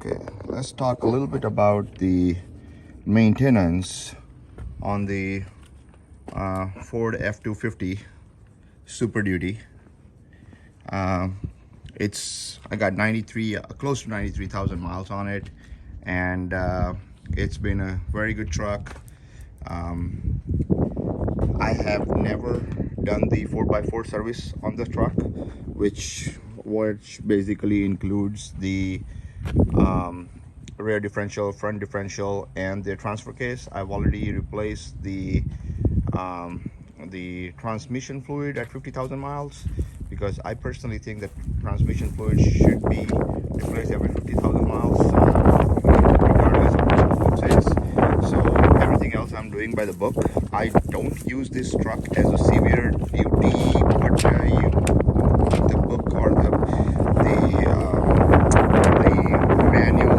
Okay, let's talk a little bit about the maintenance on the Ford F-250 Superduty. I got 93, close to 93,000 miles on it, and it's been a very good truck. I have never done the 4x4 service on the truck, which basically includes the rear differential, front differential, and the transfer case. I've already replaced the transmission fluid at 50,000 miles, because I personally think that transmission fluid should be replaced every 50,000 miles, regardless of what the book says. So everything else I'm doing by the book. I don't use this truck as a severe duty, but the book or the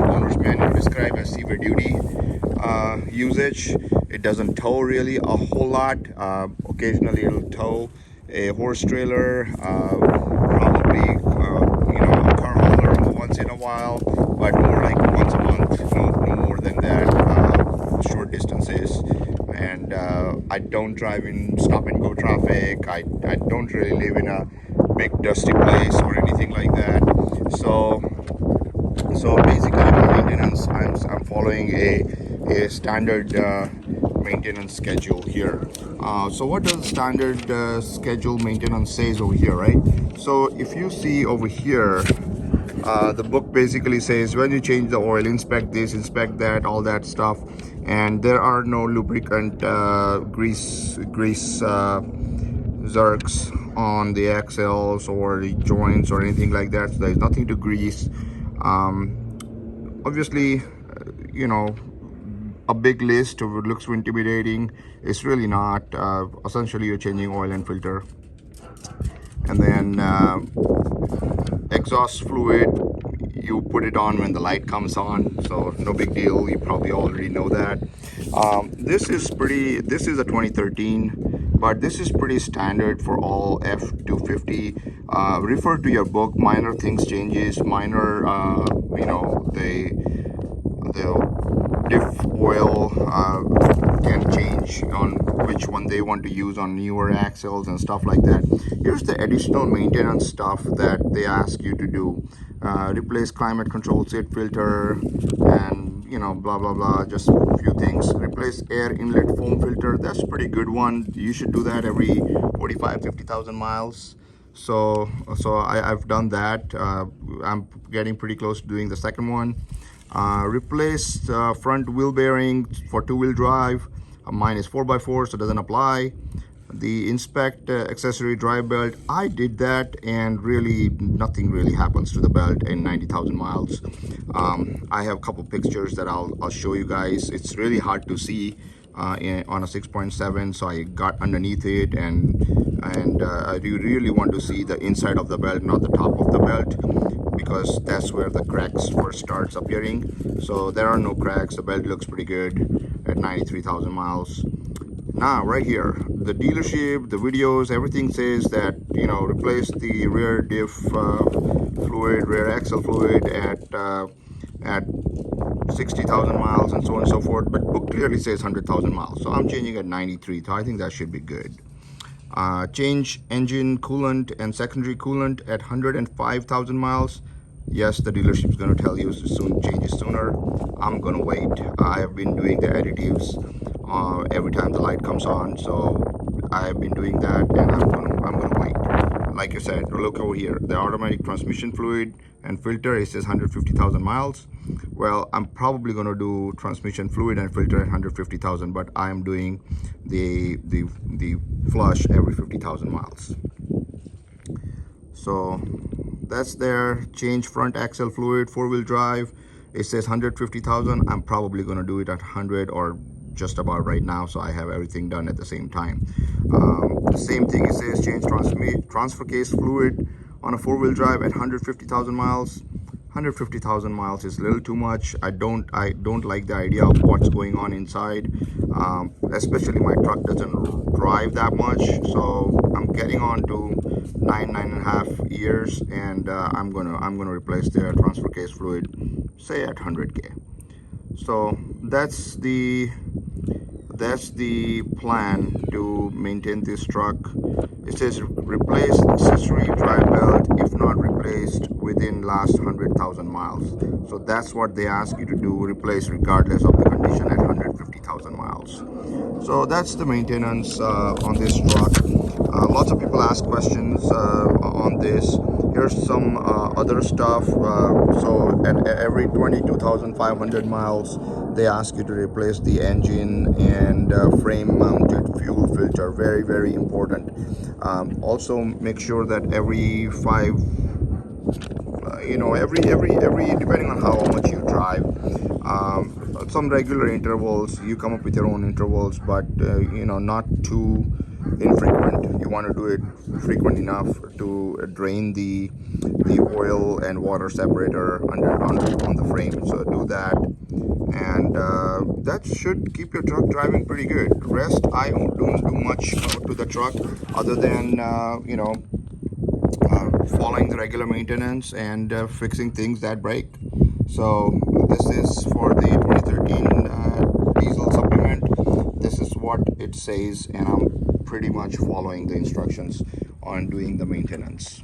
owner's manual describe as severe duty usage. It doesn't tow really a whole lot. Occasionally it'll tow a horse trailer, probably a car hauler once in a while, but more like once a month, no more than that. Short distances. And I don't drive in stop and go traffic. I don't really live in a big dusty place or anything like that. So basically my maintenance, I'm following a standard maintenance schedule here. So what does standard schedule maintenance says over here, right? So if you see over here, the book basically says when you change the oil, inspect this, inspect that, all that stuff. And there are no lubricant grease zerks on the axles or the joints or anything like that. So there's nothing to grease. Obviously, a big list looks intimidating. It's really not. Essentially, you're changing oil and filter, and then exhaust fluid, you put it on when the light comes on, so no big deal. You probably already know that. This is a 2013, but this is pretty standard for all F-250. Refer to your book. Minor things changes, minor the diff oil can change on which one they want to use on newer axles and stuff like that. Here's the additional maintenance stuff that they ask you to do. Replace climate control seat filter, and blah blah blah, just a few things. Replace air inlet foam filter. That's a pretty good one. You should do that every 45-50,000 miles. So I've done that. I'm getting pretty close to doing the second one. Replace front wheel bearing for two-wheel drive. Mine is 4x4, so it doesn't apply. The inspect accessory drive belt. I did that, and really nothing really happens to the belt in 90,000 miles. I have a couple pictures that I'll show you guys. It's really hard to see on a 6.7, so I got underneath it, and you really want to see the inside of the belt, not the top of the belt, because that's where the cracks first starts appearing. So there are no cracks. The belt looks pretty good at 93,000 miles. Now right here, the dealership, the videos, everything says that replace the rear diff fluid, rear axle fluid at 60,000 miles and so on and so forth, but book clearly says 100,000 miles, so I'm changing at 93, so I think that should be good. Change engine coolant and secondary coolant at 105,000 miles. Yes, the dealership is going to tell you soon, changes sooner. I'm going to wait. I have been doing the additives every time the light comes on, so I have been doing that, and I'm going to wait. Like I said, look over here, the automatic transmission fluid and filter, it says 150,000 miles. Well, I'm probably going to do transmission fluid and filter at 150,000, but I'm doing the flush every 50,000 miles. So that's there. Change front axle fluid, four-wheel drive. It says 150,000. I'm probably going to do it at 100 or just about right now, so I have everything done at the same time. The same thing, it says change transfer case fluid on a four-wheel drive at 150,000 miles. 150,000 miles is a little too much. I don't like the idea of what's going on inside, especially my truck doesn't drive that much. So I'm getting on to 9.5 years, and I'm gonna replace the transfer case fluid say at 100K. So that's the plan to maintain this truck. It says replace accessory drive belt if not replaced within last 100,000 miles. So that's what they ask you to do, replace regardless of the condition at 150,000 miles. So that's the maintenance on this truck. Lots of people ask questions on this. Here's some other stuff. So at every 22,500 miles, they ask you to replace the engine and frame mounted fuel filter. Very, very important. Also make sure that every depending on how much you drive, some regular intervals, you come up with your own intervals, but not too infrequent. You want to do it frequent enough to drain the oil and water separator on the frame. So do that, and that should keep your truck driving pretty good. Rest, I don't do much to the truck other than following the regular maintenance and fixing things that break. So this is for the 2013 diesel supplement. This is what it says, and I'm pretty much following the instructions on doing the maintenance.